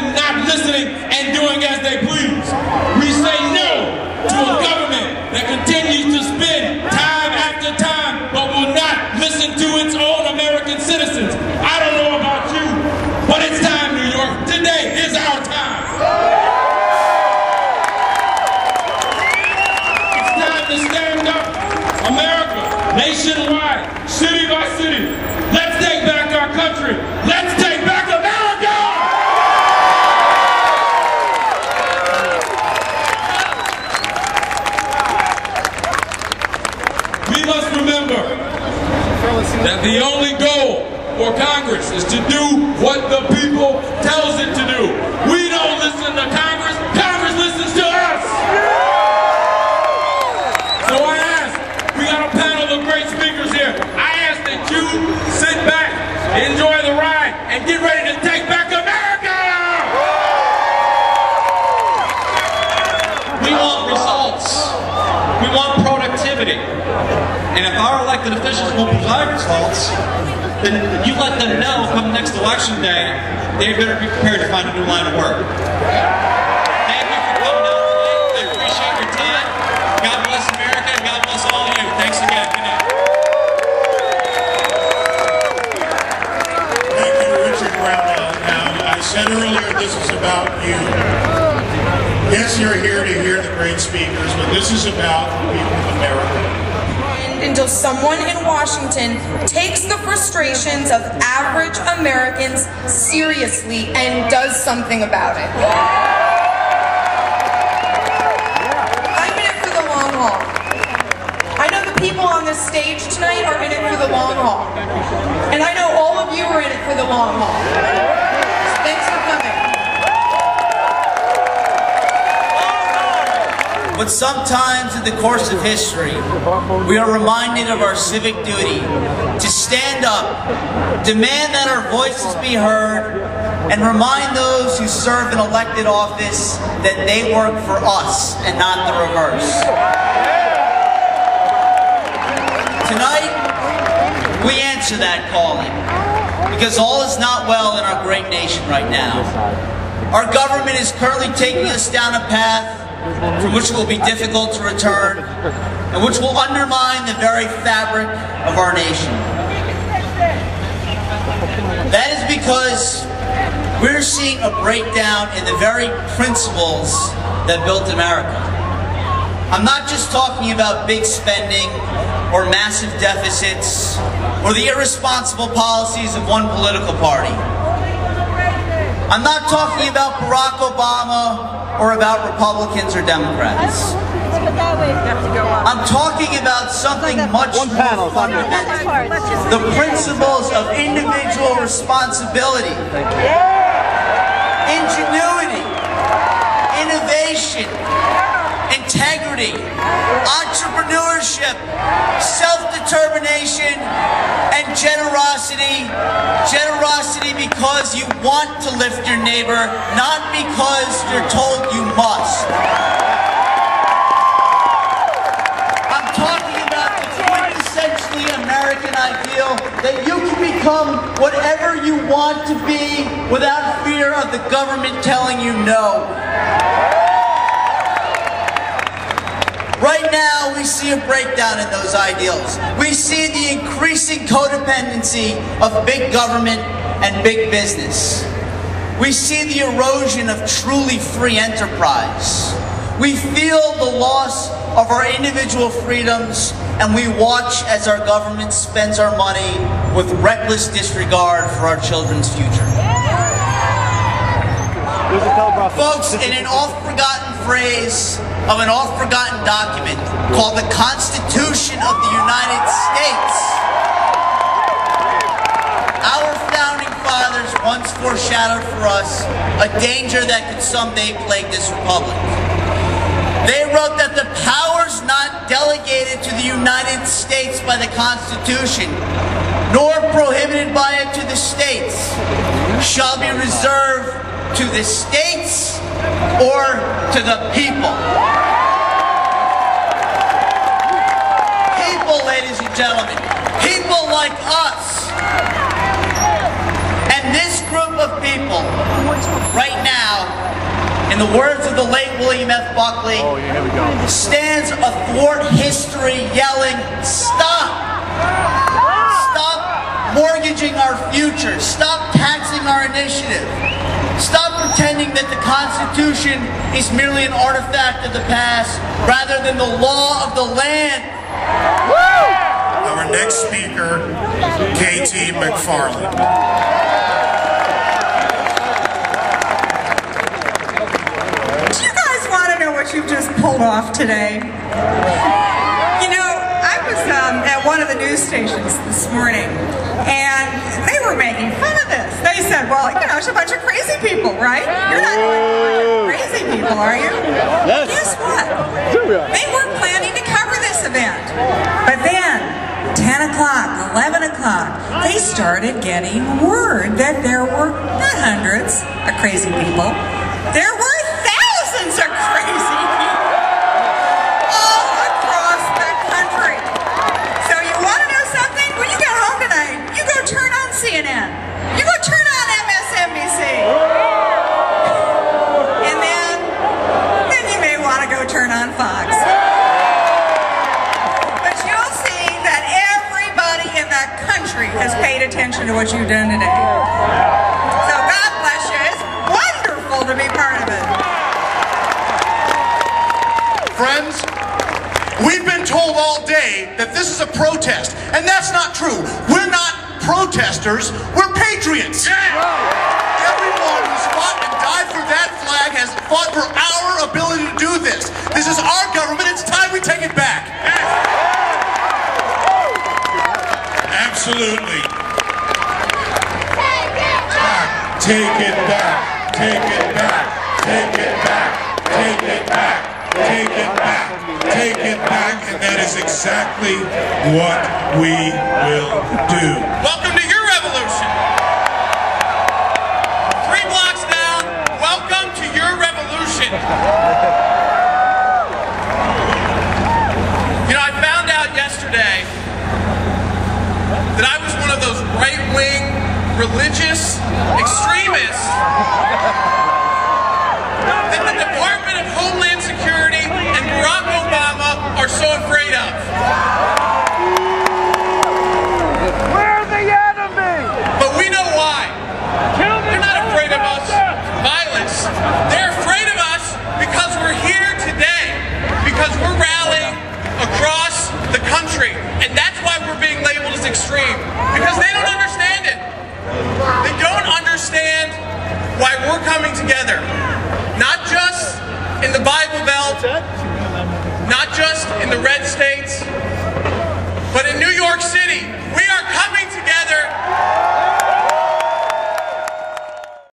and not listening and doing as they please. We say no to a government that continues to spend time after time but will not listen to its own American citizens. I don't know about you, but it's time, New York. Today is our time. It's time to stand up. America, nationwide, city by city. Let's take back our country. Let's take back America! We must remember that the only goal for Congress is to do what the people tells it to do. We don't listen to Congress, Congress listens to us! So I ask, we got a panel of great speakers here, I ask that you sit back, enjoy the ride, and get ready to take back America! We want results. We want productivity. And if our elected officials won't provide results, then you let them know come next election day, they better be prepared to find a new line of work. Thank you for coming out today. I appreciate your time. God bless America and God bless all of you. Thanks again. Good night. Thank you, Richard Brownell. Now, I said earlier this is about you. Yes, you're here to hear the great speakers, but this is about the people of America. Until someone in Washington takes the frustrations of average Americans seriously and does something about it. I'm in it for the long haul. I know the people on this stage tonight are in it for the long haul. And I know all of you are in it for the long haul. So thanks for coming. But sometimes in the course of history, we are reminded of our civic duty to stand up, demand that our voices be heard, and remind those who serve in elected office that they work for us and not the reverse. Tonight, we answer that calling, because all is not well in our great nation right now. Our government is currently taking us down a path from which it will be difficult to return, and which will undermine the very fabric of our nation. That is because we're seeing a breakdown in the very principles that built America. I'm not just talking about big spending or massive deficits or the irresponsible policies of one political party. I'm not talking about Barack Obama or about Republicans or Democrats. I'm talking about something much more fundamental. The principles of individual responsibility, ingenuity, innovation, integrity, entrepreneurship, self-determination, and generosity. Generosity because you want to lift your neighbor, not because you're told you must. I'm talking about the quintessentially American ideal that you can become whatever you want to be without fear of the government telling you no. Right now, we see a breakdown in those ideals. We see the increasing codependency of big government and big business. We see the erosion of truly free enterprise. We feel the loss of our individual freedoms, and we watch as our government spends our money with reckless disregard for our children's future. Folks, in an oft-forgotten phrase of an oft-forgotten document called the Constitution of the United States, our founding fathers once foreshadowed for us a danger that could someday plague this republic. They wrote that the powers not delegated to the United States by the Constitution, nor prohibited by it to the states, shall be reserved to the states or to the people. People, ladies and gentlemen, people like us. And this group of people right now, in the words of the late William F. Buckley, stands athwart history yelling, "Stop! Stop mortgaging our future. Stop taxing our initiative. Stop pretending that the Constitution is merely an artifact of the past rather than the law of the land." Our next speaker, KT McFarland. Do you guys want to know what you've just pulled off today? You know, I was at one of the news stations this morning, and they were making fun of this. They said, well, you know, it's a bunch of crazy people, right? You're not crazy people, are you? Yes. Guess what? They weren't planning to cover this event. But then, 10 o'clock, 11 o'clock, they started getting word that there were not hundreds of crazy people. There were thousands of crazy people all across the country. So you want to know something? When you get home tonight, you go turn on CNN. You go turn on MSNBC. And then you may want to go turn on Fox. But you'll see that everybody in the country has paid attention to what you've done today. So God bless you. It's wonderful to be part of it. Friends, we've been told all day that this is a protest, and that's not true. We're not protesters, we're patriots. Everyone who's fought and died for that flag has fought for our ability to do this. This is our government, it's time we take it back. Absolutely. Take it back. Take it back. Take it back. Take it back. Take it back. Take it back. And that is exactly what we will do. Welcome to your revolution. 3 blocks down, welcome to your revolution. You know, I found out yesterday that I was one of those right-wing religious extremists that the Department of Homeland Security and Barack Obama are so afraid of. We're the enemy! But we know why. They're not afraid of us violence. They're afraid of us because we're here today. Because we're rallying across the country. And that's why we're being labeled as extreme. Because they don't understand it. They don't understand why we're coming together. Not just in the Bible Belt, not just in the red states,